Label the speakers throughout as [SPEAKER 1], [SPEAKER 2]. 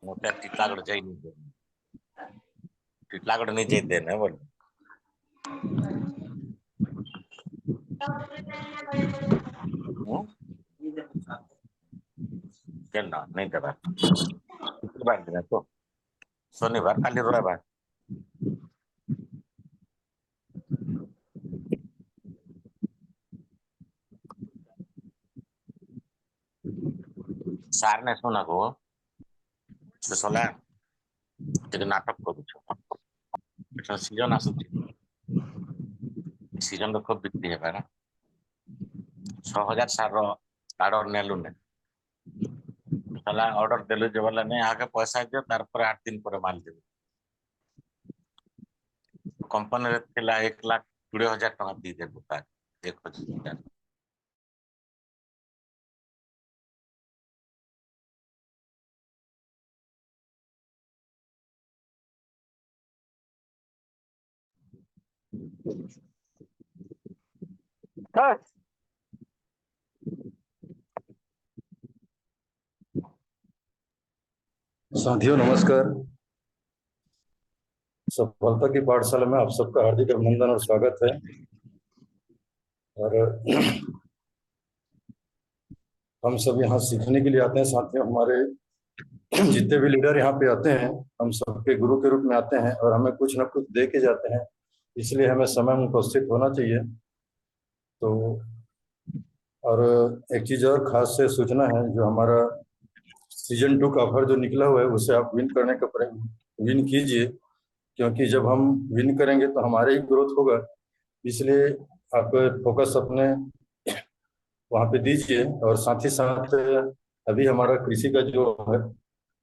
[SPEAKER 1] मोठ्या टिटलाकडे जाईल, टिटलाकडे नाही जाते ना बोल. नहीं कर रहा तो शनिवार खाली रविवार सार ने सुना को सोला नाटक करू सीजन आस सीजन खूब बिक्री है ना 6000 सार ऑर्डर नेलु ने साला ऑर्डर देलु जो वाला नहीं आगे पैसा दियो तार पर 8 दिन पर माल देबे कंपनी रे थिला 1,20,000 टका दी देबो तार 1,000
[SPEAKER 2] साथियों नमस्कार। सफलता की पाठशाला में आप सबका हार्दिक अभिनंदन और स्वागत है। और हम सब यहाँ सीखने के लिए आते हैं। साथियों हमारे जितने भी लीडर यहाँ पे आते हैं हम सबके गुरु के रूप में आते हैं और हमें कुछ ना कुछ दे के जाते हैं, इसलिए हमें समय में उपस्थित होना चाहिए। तो और एक चीज़ और खास से सूचना है, जो हमारा सीजन 2 का ऑफर जो निकला हुआ है उसे आप विन करने का विन कीजिए, क्योंकि जब हम विन करेंगे तो हमारे ही ग्रोथ होगा। इसलिए आप फोकस अपने वहाँ पे दीजिए। और साथ ही साथ अभी हमारा कृषि का जो है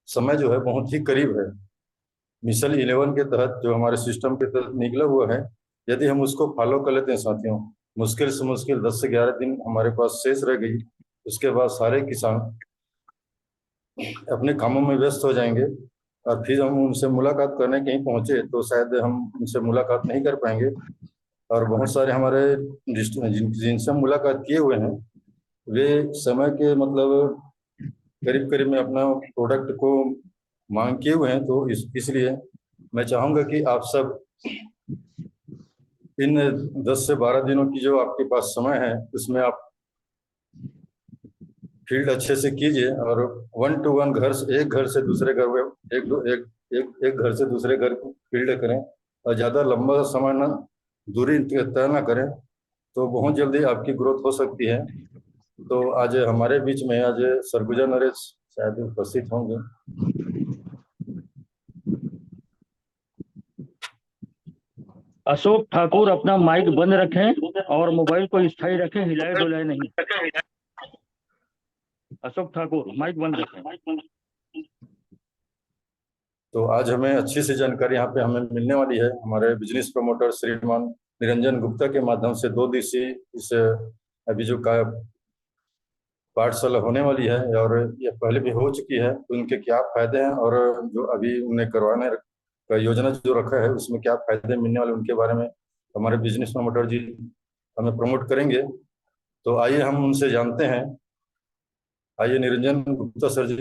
[SPEAKER 2] समय जो है बहुत ही करीब है। मिशन 11 के तहत जो हमारे सिस्टम के तहत निकला हुआ है, यदि हम उसको फॉलो कर लेते हैं साथियों, मुश्किल से मुश्किल 10 से 11 दिन हमारे पास शेष रह गई। उसके बाद सारे किसान अपने कामों में व्यस्त हो जाएंगे और फिर हम उनसे मुलाकात करने कहीं पहुंचे तो शायद हम उनसे मुलाकात नहीं कर पाएंगे। और बहुत सारे हमारे जिनसे हम मुलाकात किए हुए हैं वे समय के मतलब करीब करीब में अपना प्रोडक्ट को मांग किए हुए हैं। तो इसलिए मैं चाहूँगा कि आप सब इन 10 से 12 दिनों की जो आपके पास समय है उसमें आप फील्ड अच्छे से कीजिए और 1 to 1 एक घर से दूसरे घर में एक घर से दूसरे घर फील्ड करें और ज़्यादा लंबा समय ना दूरी तय ना करें, तो बहुत जल्दी आपकी ग्रोथ हो सकती है। तो आज हमारे बीच में आज सरगुजा नरेश शायद उपस्थित होंगे।
[SPEAKER 3] अशोक ठाकुर अपना माइक बंद रखें और मोबाइल को स्थायी रखें, हिलाए डुलाए नहीं। अशोक ठाकुर माइक बंद रखें।
[SPEAKER 2] तो आज हमें अच्छी सी जानकारी यहाँ पे हमें मिलने वाली है। हमारे बिजनेस प्रमोटर श्रीमान निरंजन गुप्ता के माध्यम से 2 दिवसीय इस अभी जो का पाठशाला होने वाली है और ये पहले भी हो चुकी है, तो उनके क्या फायदे हैं और जो अभी उन्हें करवाने का योजना जो रखा है उसमें क्या फायदे मिलने वाले उनके बारे में हमारे बिजनेस प्रमोटर जी हमें प्रमोट करेंगे। तो आइए हम उनसे जानते हैं। आइए निरंजन गुप्ता सर जी।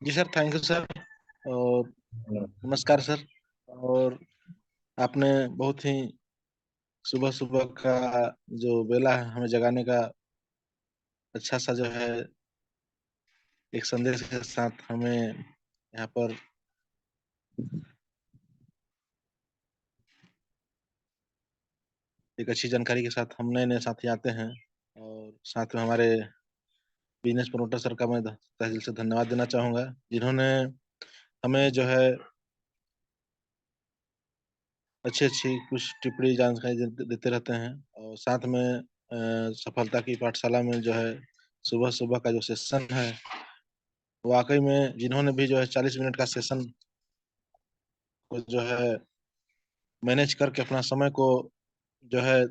[SPEAKER 4] जी सर, थैंक यू सर और नमस्कार सर। और आपने बहुत ही सुबह सुबह का जो बेला है हमें जगाने का अच्छा सा जो है एक संदेश के साथ हमें यहाँ पर एक अच्छी जानकारी के साथ हम नए नए साथी आते हैं। और साथ में हमारे बिजनेस प्रमोटर सर का मैं तहे दिल से धन्यवाद देना चाहूँगा, जिन्होंने हमें जो है अच्छी अच्छी कुछ टिप्पणी जानकारी देते रहते हैं। और साथ में सफलता की पाठशाला में जो है सुबह सुबह का जो सेशन है, वाकई में जिन्होंने भी जो है 40 मिनट का सेशन को जो है मैनेज करके अपना समय को जो है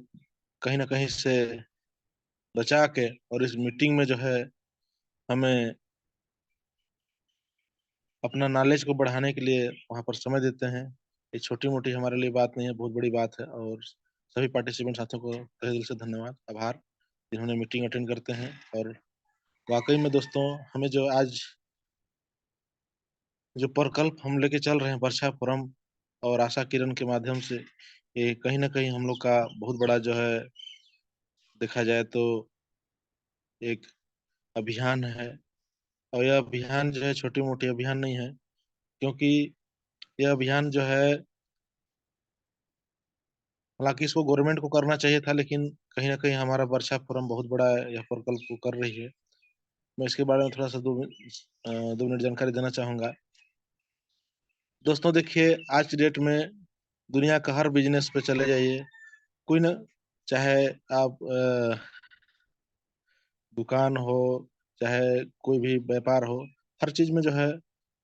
[SPEAKER 4] कहीं ना कहीं से बचा के और इस मीटिंग में जो है हमें अपना नॉलेज को बढ़ाने के लिए वहाँ पर समय देते हैं। ये छोटी मोटी हमारे लिए बात नहीं है, बहुत बड़ी बात है। और सभी पार्टिसिपेंट साथियों को तहे दिल से धन्यवाद, आभार, जिन्होंने मीटिंग अटेंड करते हैं। और वाकई में दोस्तों, हमें जो आज जो प्रकल्प हम लेके चल रहे हैं वर्षा फोरम और आशा किरण के माध्यम से, ये कहीं ना कहीं हम लोग का बहुत बड़ा जो है, देखा जाए तो एक अभियान है। और यह अभियान जो है छोटी मोटी अभियान नहीं है, क्योंकि यह अभियान जो है, हालांकि इसको गवर्नमेंट को करना चाहिए था, लेकिन कहीं ना कहीं हमारा वर्षा फोरम बहुत बड़ा यह प्रकल्प को कर रही है। मैं इसके बारे में थोड़ा सा 2 मिनट जानकारी देना चाहूंगा। दोस्तों देखिए, आज की डेट में दुनिया का हर बिजनेस पे चले जाइए, कोई ना, चाहे आप दुकान हो, चाहे कोई भी व्यापार हो, हर चीज में जो है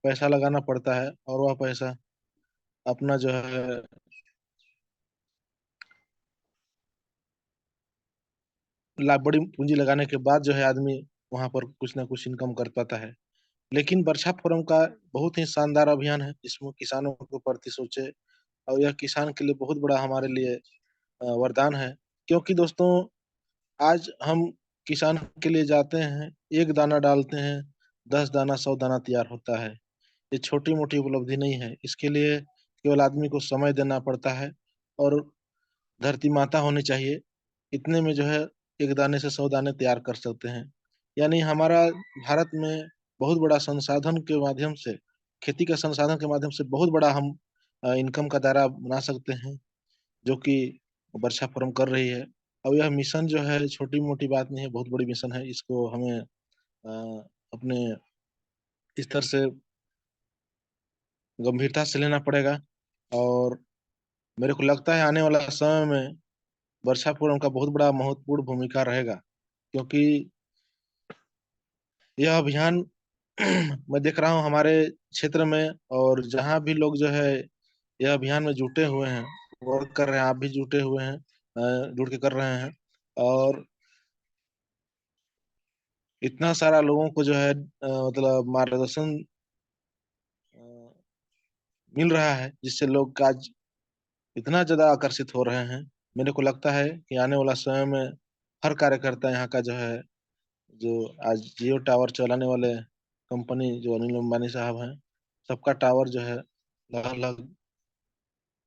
[SPEAKER 4] पैसा लगाना पड़ता है। और वह पैसा अपना जो है बड़ी पूंजी लगाने के बाद जो है आदमी वहां पर कुछ ना कुछ इनकम कर पाता है। लेकिन वर्षा फोरम का बहुत ही शानदार अभियान है, जिसमें किसानों के प्रति सोचे। और यह किसान के लिए बहुत बड़ा हमारे लिए वरदान है। क्योंकि दोस्तों, आज हम किसान के लिए जाते हैं, एक दाना डालते हैं, 10 दाना 100 दाना तैयार होता है। ये छोटी मोटी उपलब्धि नहीं है। इसके लिए केवल आदमी को समय देना पड़ता है और धरती माता होनी चाहिए। इतने में जो है एक दाने से 100 दाने तैयार कर सकते हैं। यानी हमारा भारत में बहुत बड़ा संसाधन के माध्यम से, खेती का संसाधन के माध्यम से बहुत बड़ा हम इनकम का दायरा बना सकते हैं, जो कि वर्षा फोरम कर रही है। और यह मिशन जो है छोटी मोटी बात नहीं है, बहुत बड़ी मिशन है। इसको हमें अपने स्तर से गंभीरता से लेना पड़ेगा। और मेरे को लगता है आने वाला समय में वर्षा फोरम का बहुत बड़ा महत्वपूर्ण भूमिका रहेगा। क्योंकि यह अभियान मैं देख रहा हूँ हमारे क्षेत्र में, और जहाँ भी लोग जो है यह अभियान में जुटे हुए हैं, वर्क कर रहे हैं, आप भी जुटे हुए हैं, जुड़ के कर रहे हैं। और इतना सारा लोगों को जो है मतलब मार्गदर्शन अ, मिल रहा है, जिससे लोग आज इतना ज्यादा आकर्षित हो रहे हैं। मेरे को लगता है कि आने वाला समय में हर कार्यकर्ता यहाँ का जो है, जो आज जियो टावर चलाने वाले कंपनी जो अनिल अंबानी साहब हैं, सबका टावर जो है लगभग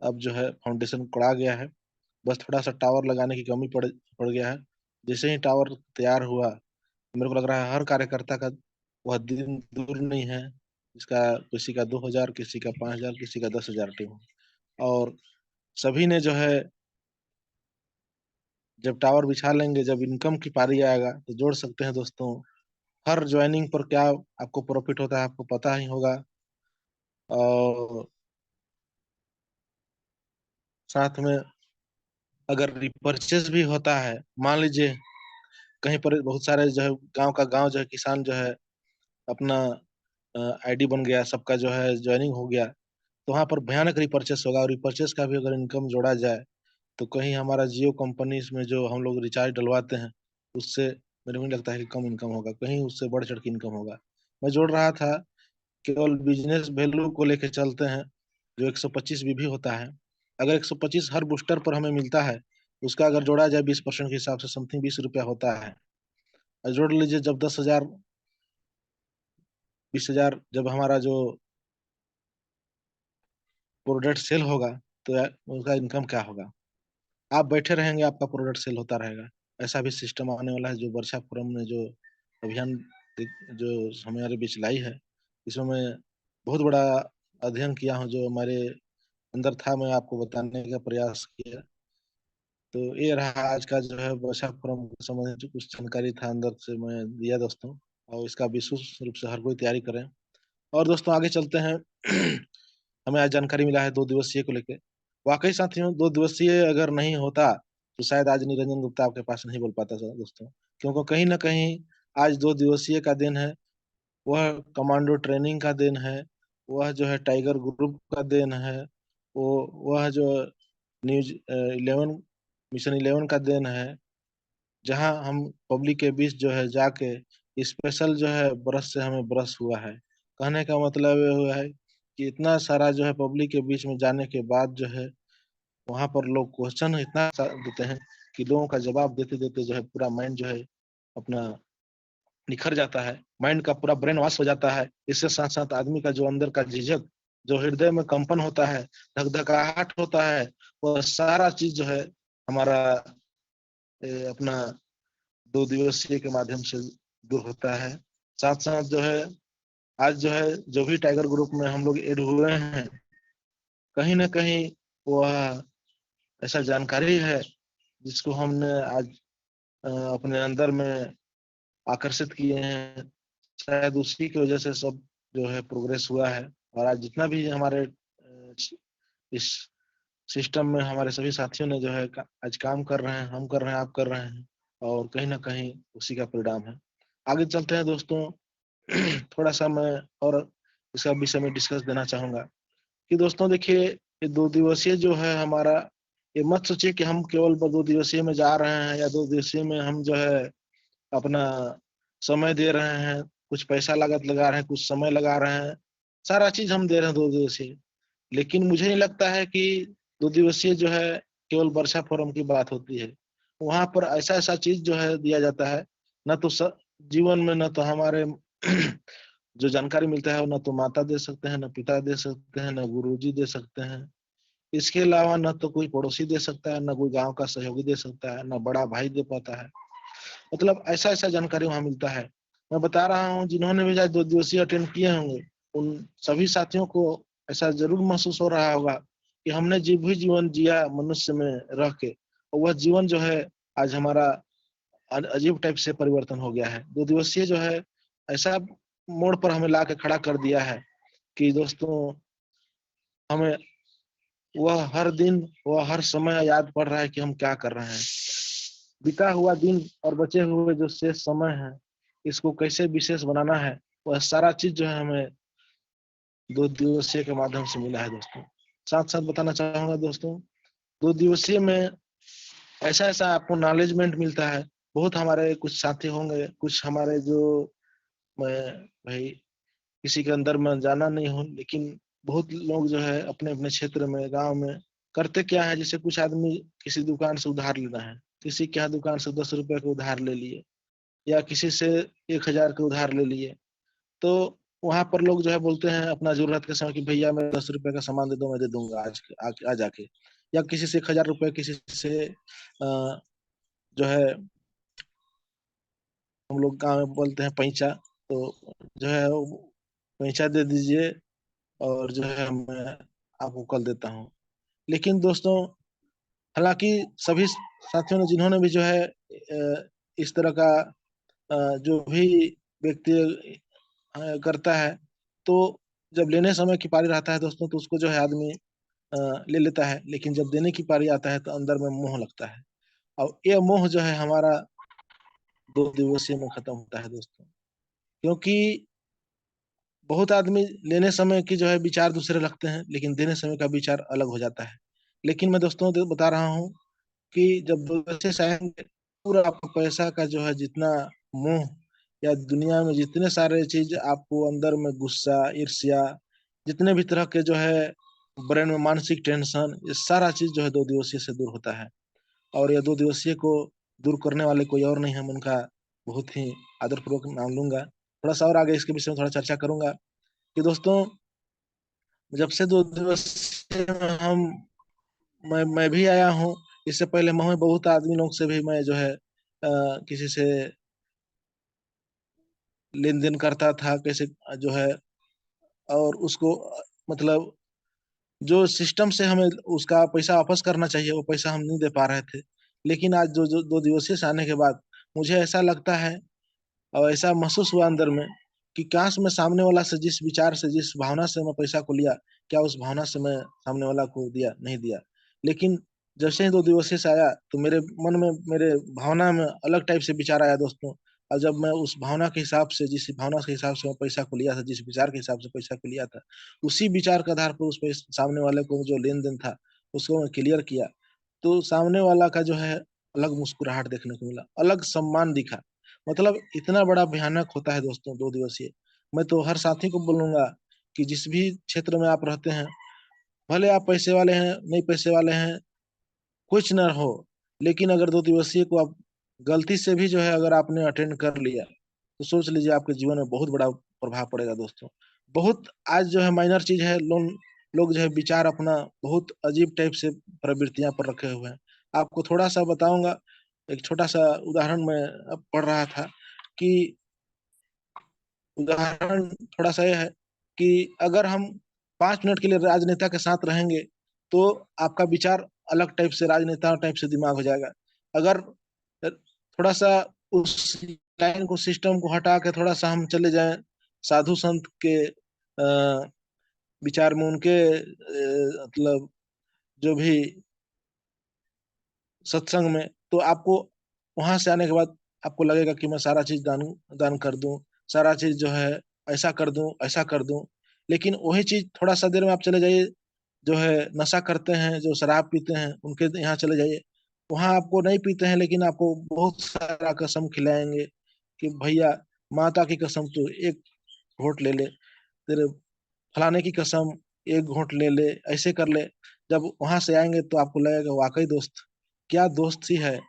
[SPEAKER 4] अब जो है फाउंडेशन पड़ा गया है। बस थोड़ा सा टावर लगाने की कमी पड़ गया है। जैसे ही टावर तैयार हुआ, मेरे को लग रहा है हर कार्यकर्ता का वह दिन दूर नहीं है, इसका किसी का 2,000, किसी का 5,000, किसी का 10,000 टीम। और सभी ने जो है, जब टावर बिछा लेंगे, जब इनकम की पारी आएगा तो जोड़ सकते हैं दोस्तों। हर ज्वाइनिंग पर क्या आपको प्रॉफिट होता है, आपको पता ही होगा। और साथ में अगर रिपर्चेस भी होता है, मान लीजिए कहीं पर बहुत सारे जो है गांव का गांव जो है किसान जो है अपना आईडी बन गया, सबका जो है ज्वाइनिंग हो गया, तो वहां पर भयानक रिपर्चेस होगा। और रिपर्चेस का भी अगर इनकम जोड़ा जाए, तो कहीं हमारा जियो कंपनी में जो हम लोग रिचार्ज डलवाते हैं, उससे मेरे को नहीं लगता है कि कम इनकम होगा, कहीं उससे बढ़ चढ़ के इनकम होगा। मैं जोड़ रहा था, केवल बिजनेस वैल्यू को लेके चलते हैं, जो 125 बीबी होता है। अगर 125 हर बूस्टर पर हमें मिलता है, उसका अगर जोड़ा जाए 20% के हिसाब से समथिंग 20 रुपया होता है। और जोड़ लीजिए, जब 10,000 20,000 जब हमारा जो प्रोडक्ट सेल होगा, तो उसका इनकम क्या होगा। आप बैठे रहेंगे, आपका प्रोडक्ट सेल होता रहेगा। ऐसा भी सिस्टम आने वाला है, जो वर्षा फोरम ने जो अभियान जो हमारे बीच लाई है, इसमें मैं बहुत बड़ा अध्ययन किया हूँ, जो हमारे अंदर था, मैं आपको बताने का प्रयास किया। तो ये रहा आज का जो है वर्षा फोरम के संबंधित जो कुछ जानकारी था, अंदर से मैं दिया दोस्तों। और इसका विशेष रूप से हर कोई तैयारी करें। और दोस्तों आगे चलते हैं। हमें आज जानकारी मिला है 2 दिवसीय को लेके। वाकई साथियों, 2 दिवसीय अगर नहीं होता तो शायद आज निरंजन गुप्ता आपके पास नहीं बोल पाता था दोस्तों। क्योंकि कहीं ना कहीं आज 2 दिवसीय का दिन है, वह कमांडो ट्रेनिंग का दिन है, वह जो है टाइगर ग्रुप का दिन है, वो वह जो न्यूज 11 मिशन 11 का देन है, जहां हम पब्लिक के बीच जो है जाके स्पेशल जो है ब्रश से हमें ब्रश हुआ है। कहने का मतलब ये हुआ है कि इतना सारा जो है पब्लिक के बीच में जाने के बाद जो है वहां पर लोग क्वेश्चन इतना देते हैं कि लोगों का जवाब देते देते जो है पूरा माइंड जो है अपना निखर जाता है, माइंड का पूरा ब्रेन वॉश हो जाता है। इसके साथ साथ आदमी का जो अंदर का झिझक, जो हृदय में कंपन होता है, धकधकाहट होता है, वह सारा चीज जो है हमारा अपना 2 दिवसीय के माध्यम से दूर होता है। साथ साथ जो है आज जो है जो भी टाइगर ग्रुप में हम लोग एड हुए हैं, कहीं ना कहीं वह ऐसा जानकारी है जिसको हमने आज अपने अंदर में आकर्षित किए हैं। शायद उसी की वजह से सब जो है प्रोग्रेस हुआ है। और आज जितना भी हमारे इस सिस्टम में हमारे सभी साथियों ने जो है आज काम कर रहे हैं, हम कर रहे हैं, आप कर रहे हैं, और कहीं ना कहीं उसी का परिणाम है। आगे चलते हैं दोस्तों। थोड़ा सा मैं और इसका विषय में डिस्कस देना चाहूंगा कि दोस्तों देखिए, ये 2 दिवसीय जो है हमारा, ये मत सोचिए कि हम केवल 2 दिवसीय में जा रहे हैं या 2 दिवसीय में हम जो है अपना समय दे रहे हैं, कुछ पैसा लागत लगा रहे हैं, कुछ समय लगा रहे हैं, सारा चीज हम दे रहे हैं 2 दिवसीय। लेकिन मुझे नहीं लगता है कि 2 दिवसीय जो है केवल वर्षा फोरम की बात होती है। वहां पर ऐसा ऐसा चीज जो है दिया जाता है, न तो जीवन में न तो हमारे जो जानकारी मिलता है न तो माता दे सकते हैं, न पिता दे सकते हैं, न गुरुजी दे सकते हैं। इसके अलावा न तो कोई पड़ोसी दे सकता है, न कोई गांव का सहयोगी दे सकता है, न बड़ा भाई दे पाता है। मतलब ऐसा ऐसा जानकारी वहां मिलता है। मैं बता रहा हूँ, जिन्होंने भी आज 2 दिवसीय अटेंड किए होंगे, उन सभी साथियों को ऐसा जरूर महसूस हो रहा होगा कि हमने जो भी जीवन जिया मनुष्य में रह के, और वह जीवन जो है आज हमारा अजीब टाइप से परिवर्तन हो गया है। 2 दिवसीय जो है ऐसा मोड़ पर हमें ला के खड़ा कर दिया है कि दोस्तों हमें वह हर दिन, वह हर समय याद पड़ रहा है कि हम क्या कर रहे हैं। बीता हुआ दिन और बचे हुए जो शेष समय है, इसको कैसे विशेष बनाना है, वह सारा चीज जो है हमें 2 दिवसीय के माध्यम से मिला है दोस्तों। साथ साथ बताना चाहूंगा दोस्तों, 2 दिवसीय में ऐसा ऐसा आपको नॉलेजमेंट मिलता है। बहुत हमारे कुछ साथी होंगे, कुछ हमारे जो, मैं भाई किसी के अंदर में जाना नहीं हूँ, लेकिन बहुत लोग जो है अपने अपने क्षेत्र में, गांव में करते क्या है, जैसे कुछ आदमी किसी दुकान से उधार लेना है, किसी के यहाँ दुकान से 10 रुपए के उधार ले लिए, या किसी से 1,000 के उधार ले लिए, तो वहां पर लोग जो है बोलते हैं अपना जरूरत के समय कि भैया मैं 10 रुपए का सामान दे दो, मैं दे दूंगा आज आके। या किसी से 1,000 रुपए, किसी से जो है हम लोग गाँव में बोलते हैं पैंचा, तो जो है वो पैंचा दे दीजिए और जो है मैं आपको कल देता हूँ। लेकिन दोस्तों, हालांकि सभी साथियों ने, जिन्होंने भी जो है इस तरह का जो भी व्यक्ति करता है, तो जब लेने समय की पारी रहता है दोस्तों, तो उसको जो है आदमी ले लेता है। लेकिन जब देने की पारी आता है तो अंदर में मोह लगता है, और ये मोह जो है हमारा 2 दिवसीय में खत्म होता है दोस्तों। क्योंकि बहुत आदमी लेने समय की जो है विचार दूसरे रखते हैं, लेकिन देने समय का विचार अलग हो जाता है। लेकिन मैं दोस्तों बता रहा हूँ कि जब 2 दिवसीय आएंगे, पूरा आपको पैसा का जो है जितना मोह, या दुनिया में जितने सारे चीज आपको अंदर में गुस्सा, ईर्ष्या, जितने भी तरह के जो है ब्रेन में मानसिक टेंशन, ये सारा चीज जो है 2 दिवसीय से दूर होता है। और ये 2 दिवसीय को दूर करने वाले कोई और नहीं, हम उनका बहुत ही आदरपूर्वक नाम लूंगा। थोड़ा सा और आगे इसके विषय में थोड़ा चर्चा करूंगा कि दोस्तों, जब से 2 दिवसीय में मैं भी आया हूँ, इससे पहले मैं बहुत आदमी लोग से भी मैं जो है किसी से लेन देन करता था, कैसे जो है, और उसको मतलब जो सिस्टम से हमें उसका पैसा वापस करना चाहिए, वो पैसा हम नहीं दे पा रहे थे। लेकिन आज जो जो 2 दिवसीय से आने के बाद मुझे ऐसा लगता है और ऐसा महसूस हुआ अंदर में कि काश मैं सामने वाला से जिस विचार से, जिस भावना से मैं पैसा को लिया, क्या उस भावना से मैं सामने वाला को दिया, नहीं दिया। लेकिन जैसे ही 2 दिवसीय से आया, तो मेरे मन में, मेरे भावना में अलग टाइप से विचार आया दोस्तों। और जब मैं उस भावना के हिसाब से, जिस भावना के हिसाब से मैं पैसा को लिया था, जिस विचार के हिसाब से पैसा को लिया था, उसी विचार के आधार पर उस सामने वाले को जो लेन देन था उसको मैं क्लियर किया, तो सामने वाला का जो है अलग मुस्कुराहट देखने को मिला, अलग सम्मान दिखा। मतलब इतना बड़ा भयानक होता है दोस्तों 2 दिवसीय। मैं तो हर साथी को बोलूंगा कि जिस भी क्षेत्र में आप रहते हैं, भले आप पैसे वाले हैं नहीं पैसे वाले हैं, कुछ न हो, लेकिन अगर 2 दिवसीय को आप गलती से भी जो है अगर आपने अटेंड कर लिया, तो सोच लीजिए आपके जीवन में बहुत बड़ा प्रभाव पड़ेगा दोस्तों। बहुत आज जो है माइनर चीज है, लोग जो है विचार अपना बहुत अजीब टाइप से प्रवृत्तियां पर रखे हुए हैं। आपको थोड़ा सा बताऊंगा, एक छोटा सा उदाहरण मैं अब पढ़ रहा था कि उदाहरण थोड़ा सा यह है कि अगर हम 5 मिनट के लिए राजनेता के साथ रहेंगे, तो आपका विचार अलग टाइप से राजनेता टाइप से दिमाग हो जाएगा। अगर थोड़ा सा उस लाइन को सिस्टम को हटा के थोड़ा सा हम चले जाएं साधु संत के विचार में, उनके मतलब जो भी सत्संग में, तो आपको वहां से आने के बाद आपको लगेगा कि मैं सारा चीज दान दान कर दूं, सारा चीज जो है ऐसा कर दूं ऐसा कर दूं। लेकिन वही चीज थोड़ा सा देर में आप चले जाइए, जो है नशा करते हैं, जो शराब पीते हैं, उनके यहाँ चले जाइए। वहां आपको नहीं पीते हैं, लेकिन आपको बहुत सारा कसम खिलाएंगे कि भैया माता की कसम तू एक घोट ले ले, तेरे फलाने की कसम एक घोट ले ले, ऐसे कर ले। जब वहां से आएंगे तो आपको लगेगा वाकई दोस्त, क्या दोस्ती है।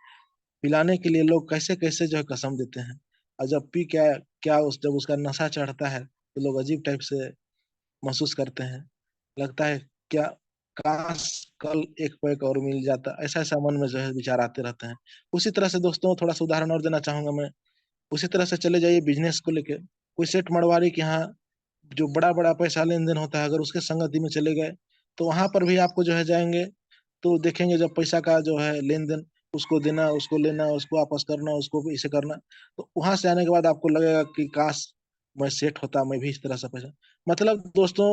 [SPEAKER 4] पिलाने के लिए लोग कैसे कैसे जो है कसम देते हैं, और जब पी क्या क्या जब उसका नशा चढ़ता है तो लोग अजीब टाइप से महसूस करते हैं। लगता है क्या काश कल एक पैक और मिल जाता, ऐसा ऐसा मन में जो है विचार आते रहते हैं। उसी तरह से दोस्तों थोड़ा सा उदाहरण और देना चाहूंगा मैं। उसी तरह से चले जाइए बिजनेस को लेके, कोई सेठ मड़वारी के यहाँ जो बड़ा बड़ा पैसा लेन देन होता है, अगर उसके संगति में चले गए, तो वहां पर भी आपको जो है जाएंगे तो देखेंगे जब पैसा का जो है लेन देन, उसको देना उसको लेना उसको वापस करना उसको इसे करना, तो वहां से आने के बाद आपको लगेगा कि काश मैं सेठ होता, मैं भी इस तरह से पैसा। मतलब दोस्तों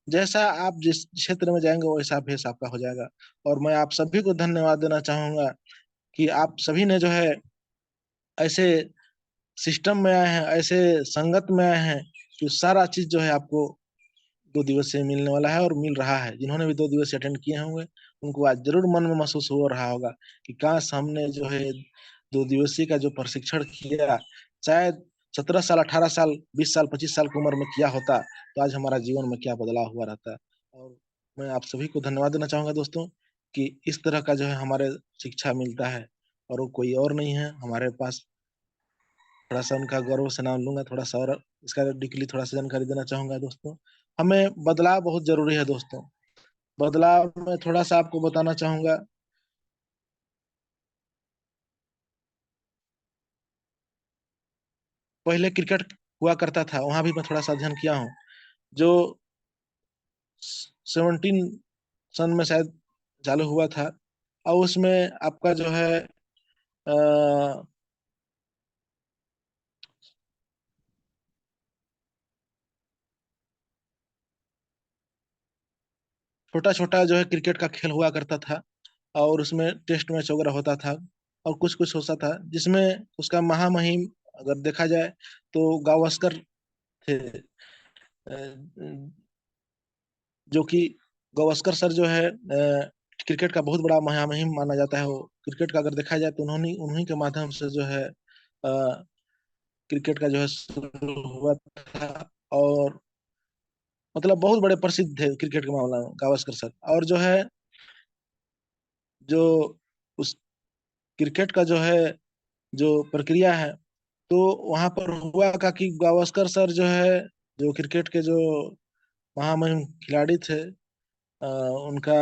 [SPEAKER 4] जैसा आप जिस क्षेत्र में जाएंगे वैसा भेष आपका हो जाएगा। और मैं आप सभी को धन्यवाद देना चाहूंगा कि आप सभी ने जो है ऐसे सिस्टम में आए हैं, ऐसे संगत में आए हैं कि सारा चीज जो है आपको 2 दिवसीय मिलने वाला है और मिल रहा है। जिन्होंने भी 2 दिवसीय अटेंड किए होंगे उनको आज जरूर मन में महसूस हो रहा होगा कि काश हमने जो है 2 दिवसीय का जो प्रशिक्षण किया, शायद 17 साल 18 साल 20 साल 25 साल की उम्र में किया होता, तो आज हमारा जीवन में क्या बदलाव हुआ रहता। और मैं आप सभी को धन्यवाद देना चाहूंगा दोस्तों कि इस तरह का जो है हमारे शिक्षा मिलता है, और वो कोई और नहीं है हमारे पास। थोड़ा सा उनका गौरव से नाम लूंगा, थोड़ा सा और इसका डीपली थोड़ा सा जानकारी देना चाहूंगा दोस्तों। हमें बदलाव बहुत जरूरी है दोस्तों। बदलाव में थोड़ा सा आपको बताना चाहूंगा, पहले क्रिकेट हुआ करता था, वहां भी मैं थोड़ा सा अध्ययन किया हूँ। जो 17 सन में शायद चालू हुआ था, और उसमें आपका जो है छोटा छोटा जो है क्रिकेट का खेल हुआ करता था, और उसमें टेस्ट मैच वगैरह होता था, और कुछ कुछ होता था जिसमें उसका महामहिम अगर देखा जाए तो गावस्कर थे। जो कि गावस्कर सर जो है क्रिकेट का बहुत बड़ा महामहिम माना जाता है। वो क्रिकेट का अगर देखा जाए तो उन्होंने उन्हीं के माध्यम से जो है क्रिकेट का जो है शुरू हुआ था। और मतलब बहुत बड़े प्रसिद्ध थे क्रिकेट के मामला में गावस्कर सर। और जो है जो उस क्रिकेट का जो है जो प्रक्रिया है, तो वहां पर हुआ का कि गावस्कर सर जो है जो क्रिकेट के जो महामहिम खिलाड़ी थे, उनका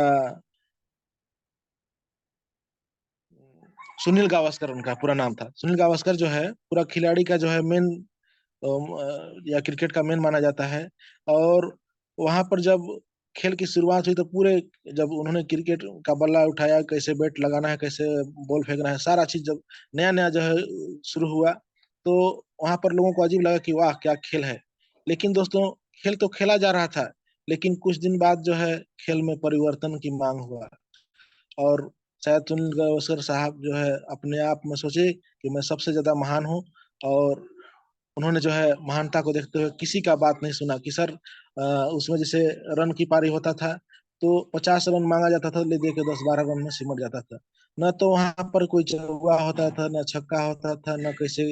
[SPEAKER 4] सुनील गावस्कर उनका पूरा नाम था। सुनील गावस्कर जो है पूरा खिलाड़ी का जो है मेन या क्रिकेट का मेन माना जाता है। और वहां पर जब खेल की शुरुआत हुई तो पूरे जब उन्होंने क्रिकेट का बल्ला उठाया, कैसे बैट लगाना है कैसे बॉल फेंकना है, सारा चीज जब नया नया जो है शुरू हुआ, तो वहां पर लोगों को अजीब लगा कि वाह क्या खेल है। लेकिन दोस्तों खेल तो खेला जा रहा था, लेकिन कुछ दिन बाद जो है खेल में परिवर्तन की मांग हुआ। और शायद सुनील गावस्कर साहब जो है अपने आप में सोचे कि मैं सबसे ज्यादा महान हूँ, और उन्होंने जो है महानता को देखते हुए किसी का बात नहीं सुना कि सर उसमें जैसे रन की पारी होता था, तो 50 रन मांगा जाता था, ले दे के 10-12 रन में सिमट जाता था। न तो वहां पर कोई चौका होता था, न छक्का होता था, न कैसे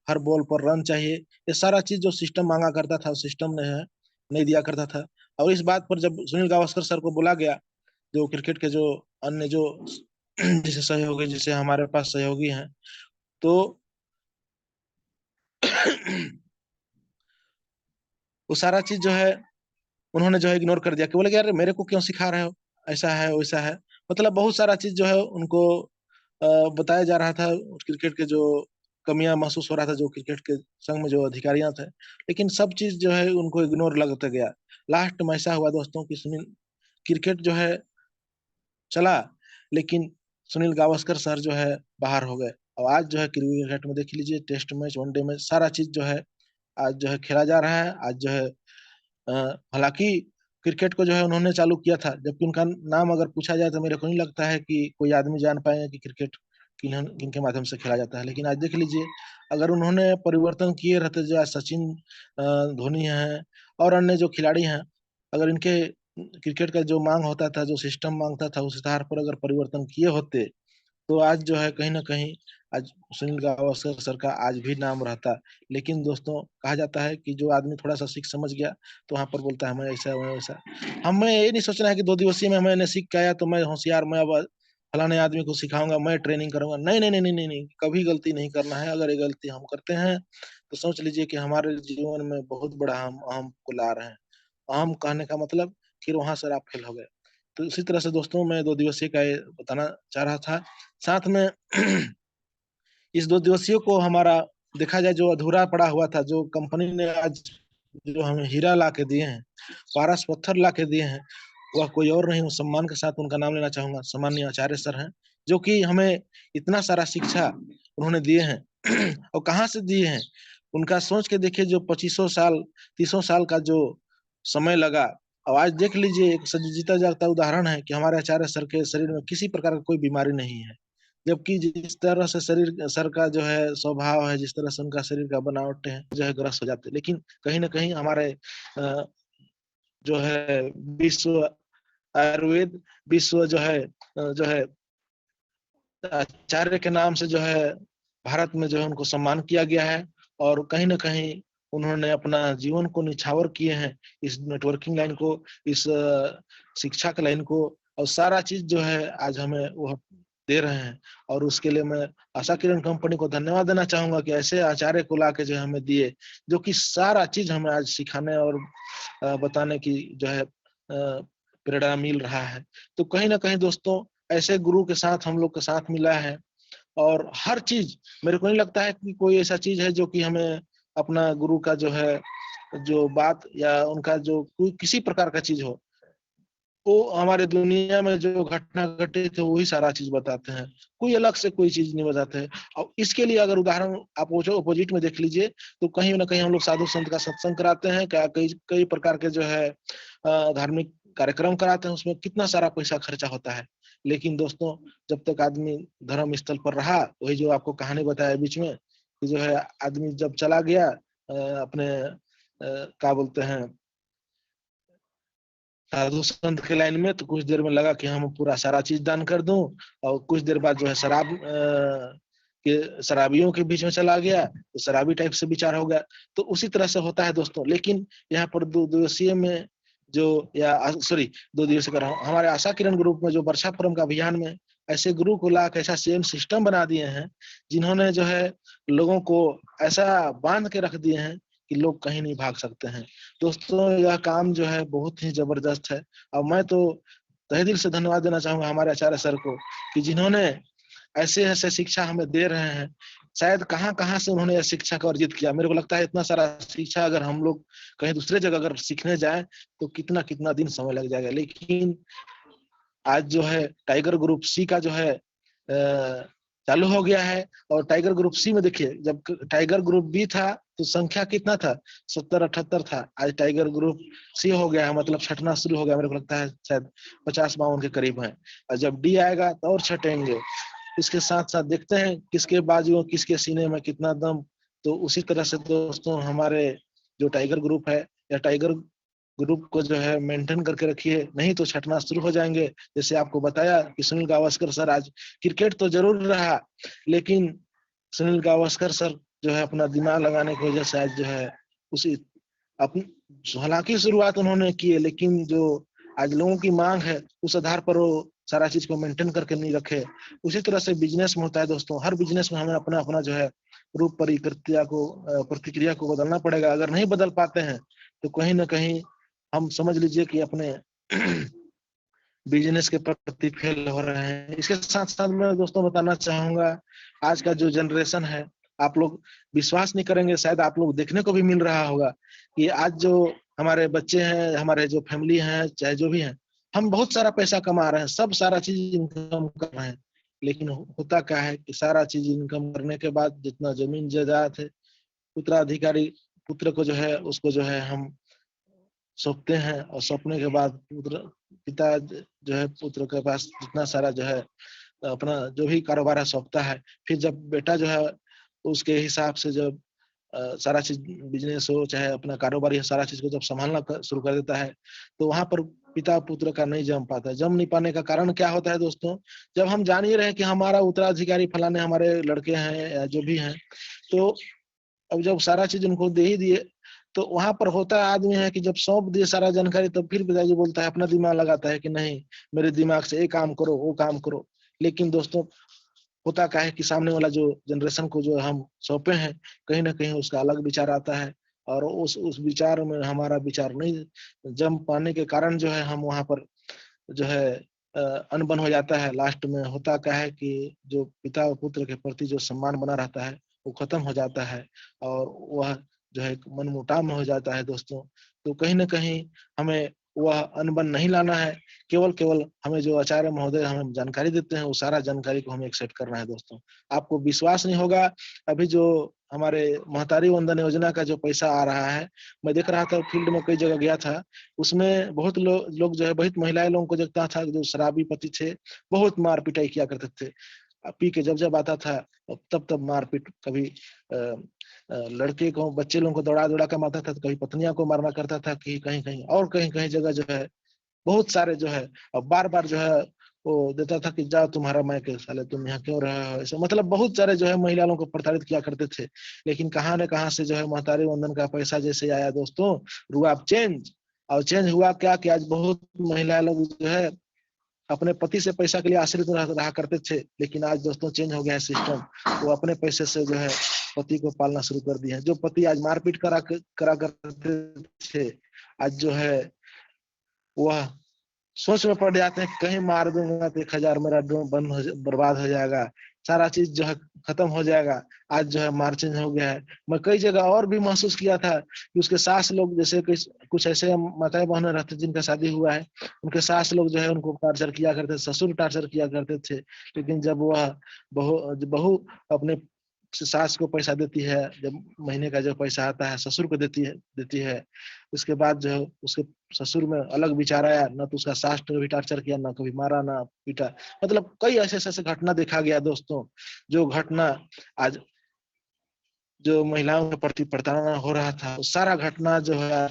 [SPEAKER 4] हर बॉल पर रन चाहिए। ये सारा चीज जो सिस्टम मांगा करता था, सिस्टम ने है नहीं दिया करता था। और इस बात पर जब सुनील गावस्कर सर को बोला गया, जो क्रिकेट के जो अन्य जो जैसे सहयोगी, जैसे हमारे पास सहयोगी हैं, तो वो सारा चीज जो है उन्होंने जो है इग्नोर कर दिया, कि बोले कि यार मेरे को क्यों सिखा रहे हो, ऐसा है वैसा है। मतलब बहुत सारा चीज जो है उनको बताया जा रहा था, क्रिकेट के जो कमियां महसूस हो रहा था जो क्रिकेट के संघ में जो अधिकारियां थे, लेकिन सब चीज जो है उनको इग्नोर लगता गया। लास्ट में ऐसा हुआ दोस्तों कि सुनील, क्रिकेट जो है चला, लेकिन सुनील गावस्कर सर जो है बाहर हो गए। और आज जो है क्रिकेट में देख लीजिए, टेस्ट मैच, वनडे मैच, सारा चीज जो है आज जो है खेला जा रहा है। आज जो है हालांकि क्रिकेट को जो है उन्होंने चालू किया था, जबकि उनका नाम अगर पूछा जाए तो मेरे को नहीं लगता है कि कोई आदमी जान पाएगा कि क्रिकेट किनके माध्यम से खेला जाता है। लेकिन आज देख लीजिए, अगर उन्होंने परिवर्तन किए रहते, जो आज सचिन धोनी हैं और अन्य जो खिलाड़ी हैं, अगर इनके क्रिकेट का जो मांग होता था, जो सिस्टम मांगता था, उस आधार पर अगर परिवर्तन किए होते, तो आज जो है कहीं ना कहीं आज सुनील गावस्कर सर का आज भी नाम रहता। लेकिन दोस्तों, कहा जाता है कि जो आदमी थोड़ा सा सीख समझ गया तो वहां पर बोलता है मैं ऐसा मैं वैसा। हमें ये नहीं सोचना है कि 2 दिवसीय में मैंने सीख के आया तो मैं होशियार, मैं अब फलाने आदमी को सिखाऊंगा, मैं ट्रेनिंग करूंगा। नहीं नहीं नहीं नहीं नहीं नहीं, कभी गलती नहीं करना है। अगर ये गलती हम करते हैं तो सोच लीजिए कि हमारे जीवन में बहुत बड़ा हम अहम को ला रहे हैं। अहम कहने का मतलब फिर वहां सर आप फेल हो गए। तो इसी तरह से दोस्तों, मैं 2 दिवसीय का ये बताना चाह रहा था। साथ में इस 2 दिवसीय को हमारा देखा जाए, जो अधूरा पड़ा हुआ था, जो कंपनी ने आज जो हमें हीरा ला के दिए हैं, पारस पत्थर ला के दिए हैं, वह कोई और नहीं, सम्मान के साथ उनका नाम लेना चाहूंगा, सम्मानीय आचार्य सर हैं, जो कि हमें इतना सारा शिक्षा उन्होंने दिए हैं। और कहाँ से दिए हैं, उनका सोच के देखिए, जो 2500 साल 30 साल का जो समय लगा। अब आज देख लीजिए, एक जीता जागता उदाहरण है कि हमारे आचार्य सर के शरीर में किसी प्रकार का कोई बीमारी नहीं है। जबकि जिस तरह से शरीर सर का जो है स्वभाव है, जिस तरह से उनका शरीर का बनावट है, जो है ग्रस्त हो जाते हैं। लेकिन कहीं ना कहीं हमारे जो है विश्व आयुर्वेद, विश्व जो है आचार्य के नाम से जो है भारत में जो है उनको सम्मान किया गया है। और कहीं ना कहीं उन्होंने अपना जीवन को निछावर किए हैं, इस नेटवर्किंग लाइन को, इस शिक्षा के लाइन को, और सारा चीज जो है आज हमें वो दे रहे हैं। और उसके लिए मैं आशा किरण कंपनी को धन्यवाद देना चाहूंगा कि ऐसे आचार्य को ला के जो हमें दिए, जो कि सारा चीज हमें आज सिखाने और बताने की जो है प्रेरणा मिल रहा है। तो कहीं ना कहीं दोस्तों, ऐसे गुरु के साथ हम लोग के साथ मिला है। और हर चीज, मेरे को नहीं लगता है कि कोई ऐसा चीज है जो कि हमें अपना गुरु का जो है जो बात या उनका जो कोई किसी प्रकार का चीज हो, वो हमारे दुनिया में जो घटना घटे थे वही सारा चीज बताते हैं, कोई अलग से कोई चीज नहीं बताते हैं। और इसके लिए अगर उदाहरण आप अपोजिट में देख लीजिए, तो कहीं ना कहीं हम लोग साधु संत का सत्संग कराते हैं, क्या कई कई प्रकार के जो है धार्मिक कार्यक्रम कराते हैं, उसमें कितना सारा पैसा खर्चा होता है। लेकिन दोस्तों, जब तक आदमी धर्म स्थल पर रहा, वही जो आपको कहानी बताया बीच में, कि जो है आदमी जब चला गया अपने क्या बोलते हैं साधु संत के लाइन में, तो कुछ देर में लगा कि हम पूरा सारा चीज दान कर दूं। और कुछ देर बाद जो है शराब के शराबियों के बीच में चला गया, तो शराबी टाइप से विचार हो गया। तो उसी तरह से होता है दोस्तों। लेकिन यहाँ पर 2 दिवसीय में जो, या सॉरी 2 दिवसीय कर रहा हूँ, हमारे आशा किरण ग्रुप में जो वर्षा फोरम का अभियान में ऐसे गुरु को ला ऐसा सेम सिस्टम बना दिए हैं, जिन्होंने जो है लोगों को ऐसा बांध के रख दिए हैं कि लोग कहीं नहीं भाग सकते हैं। दोस्तों, यह काम जो है बहुत ही जबरदस्त है। और मैं तो तहे दिल से धन्यवाद देना चाहूंगा हमारे आचार्य सर को, कि जिन्होंने ऐसे ऐसे शिक्षा हमें दे रहे हैं। शायद कहाँ कहाँ से उन्होंने यह शिक्षा को अर्जित किया। मेरे को लगता है इतना सारा शिक्षा अगर हम लोग कहीं दूसरे जगह अगर सीखने जाए तो कितना कितना दिन समय लग जाएगा। लेकिन आज जो है टाइगर ग्रुप सी का जो है चालू हो गया है। और टाइगर ग्रुप सी में देखिए, जब टाइगर ग्रुप बी था तो संख्या कितना था, 70-78 था। आज टाइगर ग्रुप सी हो गया है, मतलब छटना शुरू हो गया। मेरे को लगता है शायद 50-52 के करीब है। और जब डी आएगा तो और छटेंगे। इसके साथ साथ देखते हैं किसके बाजू किसके सीने में कितना दम। तो उसी तरह से दोस्तों, हमारे जो टाइगर ग्रुप है या टाइगर ग्रुप को जो है मेंटेन करके रखिए, नहीं तो छटना शुरू हो जाएंगे। जैसे आपको बताया कि सुनील गावस्कर सर, आज क्रिकेट तो जरूर रहा, लेकिन सुनील गावस्कर सर जो है अपना दिमाग लगाने की वजह से आज जो है उसी अपनी, हालांकि शुरुआत उन्होंने की है, लेकिन जो आज लोगों की मांग है उस आधार पर वो सारा चीज को मेंटेन करके नहीं रखे। उसी तरह से बिजनेस में होता है दोस्तों, हर बिजनेस में हमें अपना अपना जो है रूप प्रतिक्रिया को बदलना पड़ेगा। अगर नहीं बदल पाते हैं तो कहीं ना कहीं हम समझ लीजिए कि अपने बिजनेस के प्रति फेल हो रहे हैं। इसके साथ साथ मैं दोस्तों बताना चाहूंगा, आज का जो जनरेशन है, आप लोग विश्वास नहीं करेंगे, शायद आप लोग देखने को भी मिल रहा होगा कि आज जो हमारे बच्चे हैं, हमारे जो फैमिली हैं, चाहे जो भी हैं, हम बहुत सारा पैसा कमा रहे हैं, सब सारा चीज इनकम कर रहे हैं, लेकिन होता क्या है कि सारा चीज इनकम करने के बाद जितना जमीन जायदाद है, उत्तराधिकारी पुत्र को जो है उसको जो है हम सौंपते हैं, और सौंपने के बाद पिता जो है पुत्र के पास जितना सारा जो है अपना जो भी कारोबार है सौंपता है। फिर जब बेटा जो है उसके हिसाब से जब सारा चीज बिजनेस हो चाहे अपना कारोबार, या सारा चीज को जब संभालना शुरू कर देता है, तो वहां पर पिता पुत्र का नहीं जम पाता है। जम नहीं पाने का कारण क्या होता है दोस्तों, जब हम जान ही रहे कि हमारा उत्तराधिकारी फलाने हमारे लड़के हैं या जो भी हैं, तो अब जब सारा चीज उनको दे ही दिए, तो वहां पर होता आदमी है कि जब सौंप दिए सारा जानकारी, तब फिर पिताजी बोलता है, अपना दिमाग लगाता है कि नहीं मेरे दिमाग से ये काम करो वो काम करो। लेकिन दोस्तों होता क्या है कि सामने वाला जो जनरेशन को जो हम सौंपे हैं, कहीं ना कहीं उसका अलग विचार आता है, और उस विचार में हमारा विचार नहीं जम पाने के कारण जो है हम वहां पर जो है अनबन हो जाता है। लास्ट में होता क्या है कि जो पिता और पुत्र के प्रति जो सम्मान बना रहता है वो खत्म हो जाता है, और वह जो है मनमुटाव में हो जाता है दोस्तों। तो कहीं ना कहीं हमें वह अनबन नहीं लाना है, केवल हमें जो आचार्य महोदय हमें जानकारी देते हैं वो सारा जानकारी को हमें एक्सेप्ट करना है दोस्तों। आपको विश्वास नहीं होगा, अभी जो हमारे महतारी वंदन योजना का जो पैसा आ रहा है, मैं देख रहा था फील्ड में कई जगह गया था, उसमें बहुत लोग जो है बहुत महिलाएं लोगों को देखता था जो शराबी पति थे, बहुत मार पिटाई किया करते थे। पी के जब आता था तब मारपीट, कभी लड़के को बच्चे लोगों को दौड़ा कर मारता था, तो कभी पत्नियां को मारना करता था, कि कहीं कहीं और कहीं जगह जो है बहुत सारे जो है, और बार जो है वो देता था कि जाओ तुम्हारा मैं के साले तुम यहाँ क्यों रहे हो, ऐसे मतलब बहुत सारे जो है महिला लोगों को प्रताड़ित किया करते थे। लेकिन कहाँ न कहाँ से जो है महतारी वंदन का पैसा जैसे आया दोस्तों, रुआब चेंज, और चेंज हुआ क्या कि आज बहुत महिला लोग जो है अपने पति से पैसा के लिए आश्रित रहा करते थे, लेकिन आज दोस्तों चेंज हो गया है सिस्टम, वो अपने पैसे से जो है पति को पालना शुरू कर दिए हैं। जो पति आज मारपीट करा करते थे, आज जो है वह सोच में पड़ जाते हैं कि कहीं मार दूंगा तो 1000 मेरा बर्बाद हो जाएगा, सारा चीज जो है खत्म हो जाएगा। आज जो है मार चेंज हो गया है। मैं कई जगह और भी महसूस किया था कि उसके सास लोग, जैसे कुछ ऐसे माताएं बहनें रहते जिनका शादी हुआ है, उनके सास लोग जो है उनको टार्चर किया करते, ससुर टार्चर किया करते थे। लेकिन जब वह बहू अपने सास को पैसा देती है, जब महीने का जो पैसा आता है ससुर को देती है, उसके बाद जो है उसके ससुर में अलग विचार आया, न तो उसका सास ने भी टार्चर किया, ना कभी मारा ना पीटा। मतलब कई ऐसे घटना देखा गया दोस्तों, जो घटना आज जो महिलाओं के प्रति प्रताड़ना हो रहा था, वो सारा घटना जो है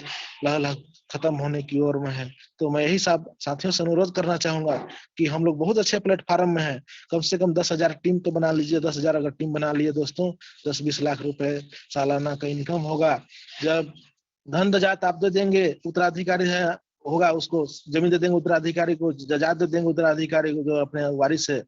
[SPEAKER 4] लगभग खत्म होने की ओर में है। तो मैं यही साथियों से अनुरोध करना चाहूंगा कि हम लोग बहुत अच्छे प्लेटफॉर्म में हैं, कम से कम 10,000 टीम तो बना लीजिए। 10,000 अगर टीम बना लिए दोस्तों, 10-20 लाख रुपए सालाना का इनकम होगा। जब धन दजात आप दे देंगे, उत्तराधिकारी है होगा उसको जमीन दे देंगे, उत्तराधिकारी को जजात दे देंगे, उत्तराधिकारी को जो अपने वारिस है,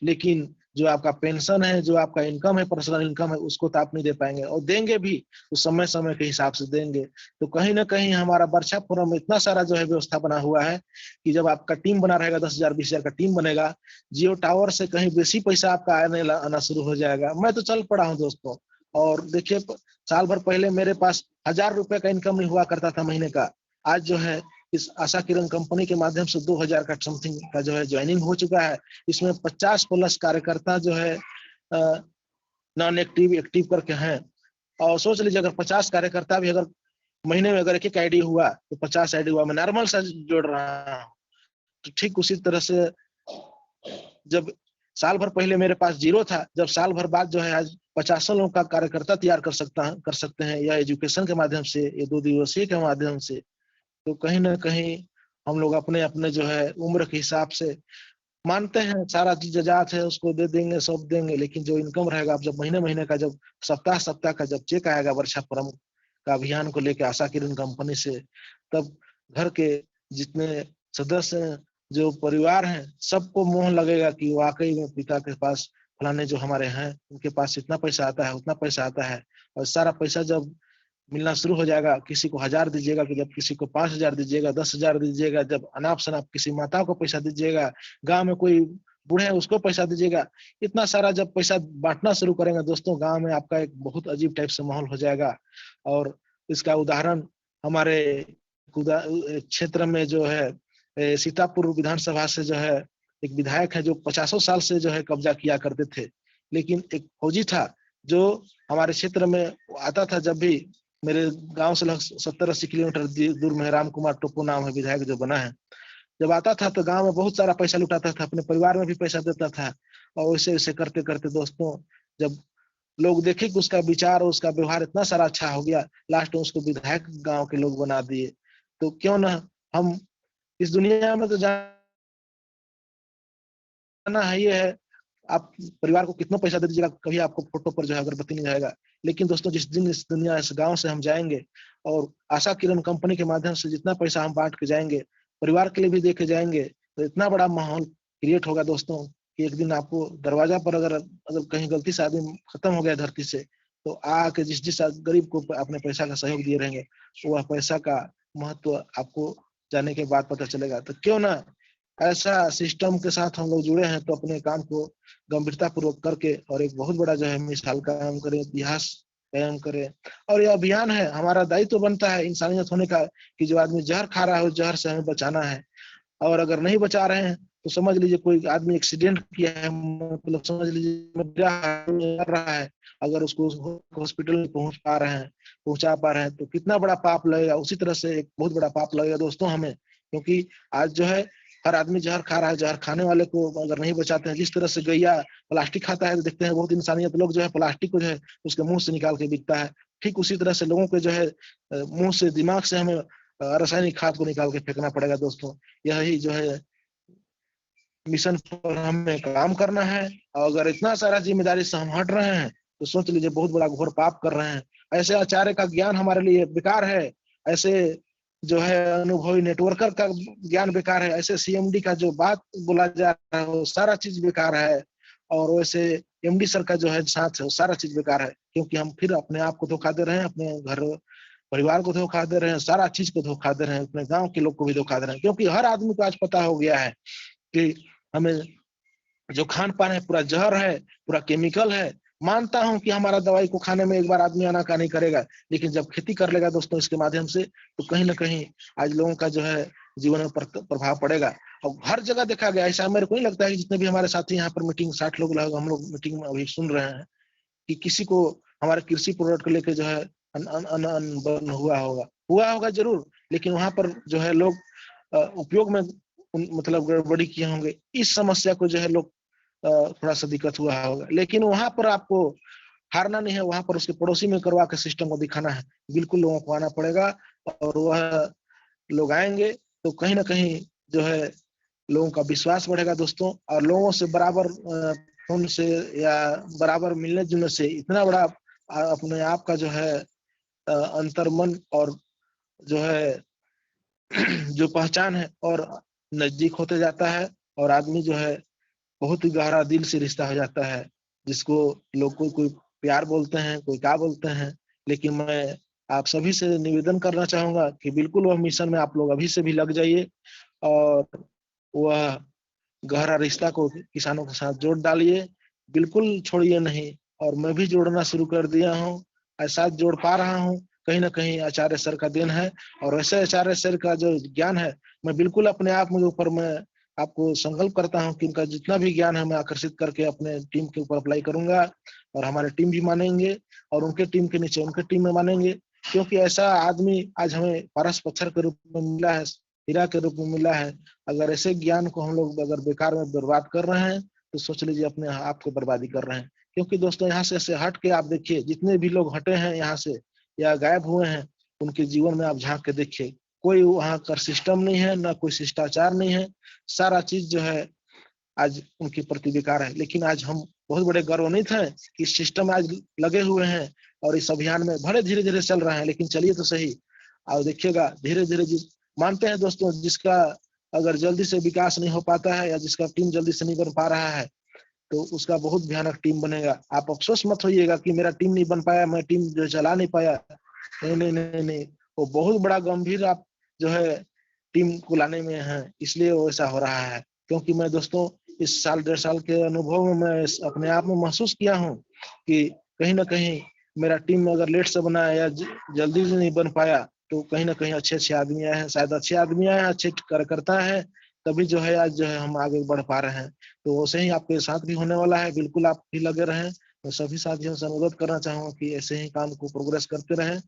[SPEAKER 4] लेकिन जो आपका पेंशन है, जो आपका इनकम है, पर्सनल इनकम है, उसको तो आप नहीं दे पाएंगे, और देंगे भी तो समय के हिसाब से देंगे। तो कहीं ना कहीं हमारा वर्षा फोरम में इतना सारा जो है व्यवस्था बना हुआ है कि जब आपका टीम बना रहेगा, 10,000 20,000 का टीम बनेगा, जियो टावर से कहीं बेसी पैसा आपका आना शुरू हो जाएगा। मैं तो चल पड़ा हूँ दोस्तों, और देखिए साल भर पहले मेरे पास 1,000 रुपए का इनकम नहीं हुआ करता था महीने का। आज जो है इस आशा किरण कंपनी के माध्यम से 2,000 का समथिंग का जो है ज्वाइनिंग हो चुका है। इसमें 50+ कार्यकर्ता जो है नॉन एक्टिव करके हैं, और सोच लीजिए अगर 50 कार्यकर्ता भी अगर महीने में अगर एक आईडी हुआ तो 50 आईडी हुआ। मैं नॉर्मल सा जोड़ रहा हूँ। तो ठीक उसी तरह से जब साल भर पहले मेरे पास 0 था, जब साल भर बाद जो है आज 50 लोगों का कार्यकर्ता तैयार कर सकते हैं, या एजुकेशन के माध्यम से, या 2 दिवसीय के माध्यम से, तो कहीं ना कहीं हम लोग अपने अपने जो है उम्र के हिसाब से मानते हैं सारा चीज जात है उसको दे देंगे सब देंगे, लेकिन जो इनकम रहेगा, अब जब महीने महीने का, जब सप्ताह सप्ताह का जब चेक आएगा वर्षापुरम का अभियान को लेकर आशा किरण कंपनी से, तब घर के जितने सदस्य हैं, जो परिवार हैं, सबको मोह लगेगा कि वाकई में पिता के पास फलाने जो हमारे हैं उनके पास इतना पैसा आता है, उतना पैसा आता है। और सारा पैसा जब मिलना शुरू हो जाएगा, किसी को 1000 दीजिएगा, कि जब किसी को 5000 दीजिएगा, 10,000 दीजिएगा, जब अनाप शनाप किसी माता को पैसा दीजिएगा, गांव में कोई बूढ़े हैं उसको पैसा दीजिएगा, इतना सारा जब पैसा बांटना शुरू करेंगे दोस्तों, गांव में आपका एक बहुत अजीब टाइप से माहौल हो जाएगा। और इसका उदाहरण हमारे क्षेत्र में जो है सीतापुर विधानसभा से जो है एक विधायक है जो 50 साल से जो है कब्जा किया करते थे, लेकिन एक फौजी था जो हमारे क्षेत्र में आता था, जब भी मेरे गांव से लगभग 70-80 किलोमीटर दूर में राम कुमार टोपो नाम है विधायक जो बना है, जब आता था तो गांव में बहुत सारा पैसा लुटाता था, अपने परिवार में भी पैसा देता था। और वैसे वैसे करते करते दोस्तों, जब लोग देखे कि उसका विचार और उसका व्यवहार इतना सारा अच्छा हो गया, लास्ट में उसको विधायक गांव के लोग बना दिए। तो क्यों ना हम इस दुनिया में तो जाना है, ये है आप परिवार को कितना पैसा दे दीजिएगा, कभी आपको फोटो पर जो है अगरबत्ती नहीं जाएगा। लेकिन दोस्तों, जिस दिन इस दुनिया इस गांव से हम जाएंगे और आशा किरण कंपनी के माध्यम से जितना पैसा हम बांट के जाएंगे, परिवार के लिए भी देके जाएंगे, तो इतना बड़ा माहौल क्रिएट होगा दोस्तों कि एक दिन आपको दरवाजा पर अगर कहीं गलती से आदमी खत्म हो गया धरती से, तो आके जिस जिस गरीब को आपने पैसा का सहयोग दिए रहेंगे, वह पैसा का महत्व आपको जाने के बाद पता चलेगा। तो क्यों ना ऐसा सिस्टम के साथ हम लोग जुड़े हैं, तो अपने काम को गंभीरता पूर्वक करके और एक बहुत बड़ा जो है मिसाल कायम करें, इतिहास कायम करें। और यह अभियान है, हमारा दायित्व तो बनता है इंसानियत होने का कि जो आदमी जहर खा रहा है उस जहर से हमें बचाना है। और अगर नहीं बचा रहे हैं तो समझ लीजिए कोई आदमी एक्सीडेंट किया है, मतलब समझ लीजिए कर रहा है, अगर उसको हॉस्पिटल में पहुंचा पा रहे हैं तो कितना बड़ा पाप लगेगा। उसी तरह से एक बहुत बड़ा पाप लगेगा दोस्तों हमें, क्योंकि आज जो है हर आदमी जहर खा रहा है, जहर खाने वाले को अगर नहीं बचाते हैं, जिस तरह से गैया प्लास्टिक खाता है तो देखते हैं बहुत इंसानियत लोग जो है प्लास्टिक को जो है उसके मुंह से निकाल के बिकता है, ठीक उसी तरह से लोगों के जो है मुंह से, दिमाग से हमें रासायनिक खाद को निकाल के फेंकना पड़ेगा दोस्तों। यही जो है मिशन पर हमें काम करना है। और अगर इतना सारा जिम्मेदारी से हम हट रहे हैं तो सोच लीजिए बहुत बड़ा घोर पाप कर रहे हैं। ऐसे आचार्य का ज्ञान हमारे लिए बेकार है, ऐसे जो है अनुभवी नेटवर्कर का ज्ञान बेकार है, ऐसे सीएमडी का जो बात बोला जा रहा है वो सारा चीज बेकार है, और वैसे एमडी सर का जो है साथ है वो सारा चीज बेकार है, क्योंकि हम फिर अपने आप को धोखा दे रहे हैं, अपने घर परिवार को धोखा दे रहे हैं, सारा चीज को धोखा दे रहे हैं, अपने गांव के लोग को भी धोखा दे रहे हैं। क्योंकि हर आदमी को आज पता हो गया है कि हमें जो खान पान है पूरा जहर है, पूरा केमिकल है। मानता हूं कि हमारा दवाई को खाने में एक बार आदमी आनाकानी करेगा, लेकिन जब खेती कर लेगा दोस्तों इसके माध्यम से, तो कहीं ना कहीं आज लोगों का जो है जीवन में प्रभाव पड़ेगा। और हर जगह देखा गया, ऐसा मेरे को नहीं लगता है कि जितने भी हमारे साथी यहाँ पर मीटिंग 60 लोग हम लोग मीटिंग में अभी सुन रहे हैं कि किसी को हमारे कृषि प्रोडक्ट को लेकर जो है अनबन हुआ होगा जरूर, लेकिन वहां पर जो है लोग उपयोग में मतलब गड़बड़ी किए होंगे, इस समस्या को जो है लोग थोड़ा सा दिक्कत हुआ होगा। लेकिन वहां पर आपको हारना नहीं है, वहां पर उसके पड़ोसी में करवा के सिस्टम को दिखाना है, बिल्कुल लोगों को आना पड़ेगा। और वह लोग आएंगे तो कहीं ना कहीं जो है लोगों का विश्वास बढ़ेगा दोस्तों, और लोगों से बराबर फोन से या बराबर मिलने जुलने से इतना बड़ा अपने आप का जो है अंतर्मन और जो है जो पहचान है और नजदीक होते जाता है, और आदमी जो है बहुत ही गहरा दिल से रिश्ता हो जाता है, जिसको लोग कोई प्यार बोलते हैं, कोई क्या बोलते हैं। लेकिन मैं आप सभी से निवेदन करना चाहूंगा कि बिल्कुल वह मिशन में आप लोग अभी से भी लग जाइए और वह गहरा रिश्ता को किसानों के साथ जोड़ डालिए, बिल्कुल छोड़िए नहीं। और मैं भी जोड़ना शुरू कर दिया हूँ, ऐसा जोड़ पा रहा हूँ, कहीं ना कहीं आचार्य सर का देन है। और वैसे आचार्य सर का जो ज्ञान है, मैं बिल्कुल अपने आप के ऊपर मैं आपको संकल्प करता हूं कि उनका जितना भी ज्ञान है मैं आकर्षित करके अपने टीम के ऊपर अप्लाई करूंगा, और हमारे टीम भी मानेंगे और उनके टीम के नीचे उनके टीम में मानेंगे। क्योंकि ऐसा आदमी आज हमें पारस पत्थर के रूप में मिला है, हीरा के रूप में मिला है। अगर ऐसे ज्ञान को हम लोग अगर बेकार में बर्बाद कर रहे हैं तो सोच लीजिए अपने आप को बर्बादी कर रहे हैं। क्योंकि दोस्तों यहाँ से हट के आप देखिए, जितने भी लोग हटे हैं यहाँ से या गायब हुए हैं, उनके जीवन में आप झांक के देखिए, कोई वहाँ का सिस्टम नहीं है, ना कोई शिष्टाचार नहीं है, सारा चीज जो है आज उनकी प्रति बेकार है। लेकिन आज हम बहुत बड़े गौरवान्वित हैं कि इस सिस्टम में आज लगे हुए हैं और इस अभियान में भले धीरे धीरे चल रहे हैं, लेकिन चलिए तो सही। और देखिएगा धीरे धीरे मानते हैं दोस्तों, जिसका अगर जल्दी से विकास नहीं हो पाता है या जिसका टीम जल्दी से नहीं बन पा रहा है तो उसका बहुत भयानक टीम बनेगा। आप अफसोस मत होइएगा कि मेरा टीम नहीं बन पाया, मैं टीम जो चला नहीं पाया। नहीं नहीं नहीं नहीं, वो बहुत बड़ा गंभीर आप जो है टीम को लाने में है, इसलिए वो ऐसा हो रहा है। क्योंकि मैं दोस्तों इस साल 1.5 साल के अनुभव में मैं अपने आप में महसूस किया हूँ कि कहीं ना कहीं मेरा टीम अगर लेट से बना या जल्दी से नहीं बन पाया तो कहीं ना कहीं अच्छे अच्छे आदमी आए हैं, शायद अच्छे आदमी आए हैं, अच्छे कार्यकर्ता हैं, तभी जो है आज जो है हम आगे बढ़ पा रहे हैं। तो वैसे ही आपके साथ भी होने वाला है, बिल्कुल आप भी लगे रहें। मैं सभी साथियों से अनुरोध करना चाहूंगा कि ऐसे ही काम को प्रोग्रेस करते रहें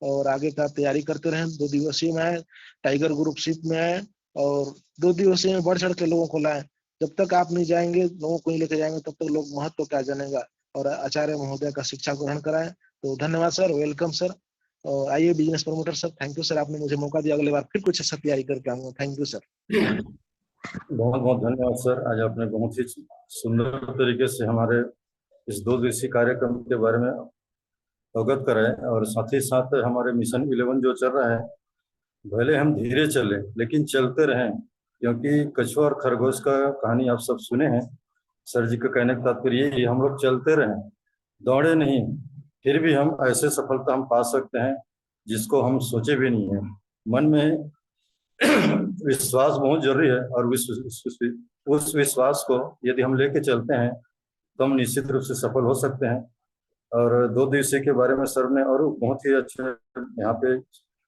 [SPEAKER 4] और आगे का तैयारी करते रहें। 2 दिवसीय में आए, टाइगर ग्रुपशिप में आए और 2 दिवसीय में बढ़ चढ़ के लोगों को लाए। जब तक आप नहीं जाएंगे, लोगों को नहीं लेके जाएंगे, तब तक लोग महत्व क्या जानेगा। और आचार्य महोदय का शिक्षा ग्रहण कराएं। तो धन्यवाद सर, वेलकम सर। और आइए business promoter sir, thank you sir, आपने मुझे मौका दिया। अगले बार फिर कुछ अच्छा तैयारी करके आऊंगा। Thank you sir.
[SPEAKER 2] बहुत बहुत धन्यवाद सर। आज आपने बहुत ही सुंदर तरीके से हमारे इस 2 दिवसीय कार्यक्रम के बारे में अवगत कराए और साथ ही साथ हमारे मिशन 11 जो चल रहा है, भले हम धीरे चले लेकिन चलते रहें, क्योंकि कछुआ और खरगोश का कहानी आप सब सुने हैं। सर जी का कहने का तात्पर्य यही, हम लोग चलते रहें, दौड़े नहीं, फिर भी हम ऐसे सफलता हम पा सकते हैं जिसको हम सोचे भी नहीं है। मन में विश्वास बहुत जरूरी है और उस विश्वास को यदि हम लेके चलते हैं तो हम निश्चित रूप से सफल हो सकते हैं। और 2 दिवसीय के बारे में सर ने और बहुत ही अच्छे यहाँ पे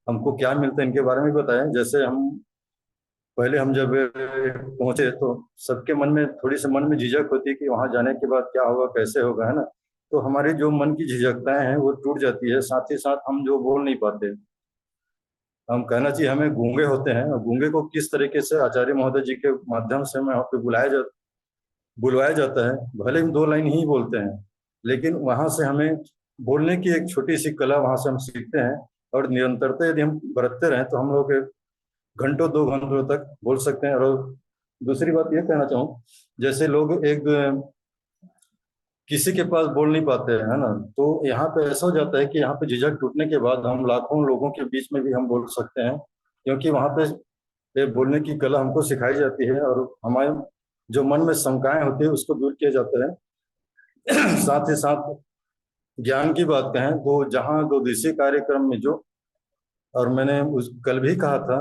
[SPEAKER 2] हमको क्या मिलता है इनके बारे में बताया। जैसे हम जब पहुंचे तो सबके मन में थोड़ी सी मन में झिझक होती है कि वहां जाने के बाद क्या होगा, कैसे होगा, है ना। तो हमारी जो मन की झिझकताएं हैं वो टूट जाती है। साथ ही साथ हम जो बोल नहीं पाते, हम कहना चाहिए हमें गूंगे होते हैं, और गूंगे को किस तरीके से आचार्य महोदय जी के माध्यम से हमें वहाँ पे बुलवाया जाता है। भले हम 2 लाइन ही बोलते हैं, लेकिन वहां से हमें बोलने की एक छोटी सी कला वहां से हम सीखते हैं। और निरंतरता यदि हम बरतते रहें तो हम लोग घंटों 2 घंटों तक बोल सकते हैं। और दूसरी बात ये कहना चाहूँ, जैसे लोग किसी के पास बोल नहीं पाते हैं, है ना, तो यहाँ पे ऐसा हो जाता है कि यहाँ पे झिझक टूटने के बाद हम लाखों लोगों के बीच में भी हम बोल सकते हैं, क्योंकि वहाँ पे बोलने की कला हमको सिखाई जाती है और हमारे जो मन में शंकाएं होती है उसको दूर किया जाता है। साथ ही साथ ज्ञान की बात कहें तो जहाँ 2 दिवसीय कार्यक्रम में जो, और मैंने कल भी कहा था,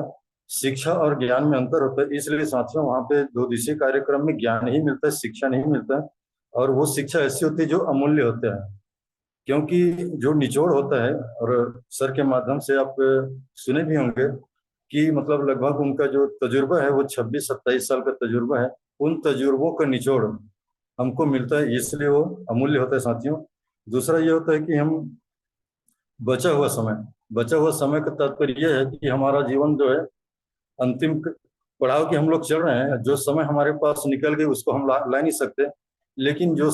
[SPEAKER 2] शिक्षा और ज्ञान में अंतर होता है। इसलिए साथियों वहाँ पे 2 दिवसीय कार्यक्रम में ज्ञान ही मिलता है, शिक्षा नहीं मिलता है। और वो शिक्षा ऐसी होती है जो अमूल्य होता है, क्योंकि जो निचोड़ होता है, और सर के माध्यम से आप सुने भी होंगे कि मतलब लगभग उनका जो तजुर्बा है वो 26-27 साल का तजुर्बा है। उन तजुर्बों का निचोड़ हमको मिलता है, इसलिए वो अमूल्य होता है साथियों। दूसरा ये होता है कि हम बचा हुआ समय का तात्पर्य यह है कि हमारा जीवन जो है अंतिम पड़ाव की हम लोग चल रहे हैं। जो समय हमारे पास निकल गई उसको हम ला नहीं सकते, लेकिन जो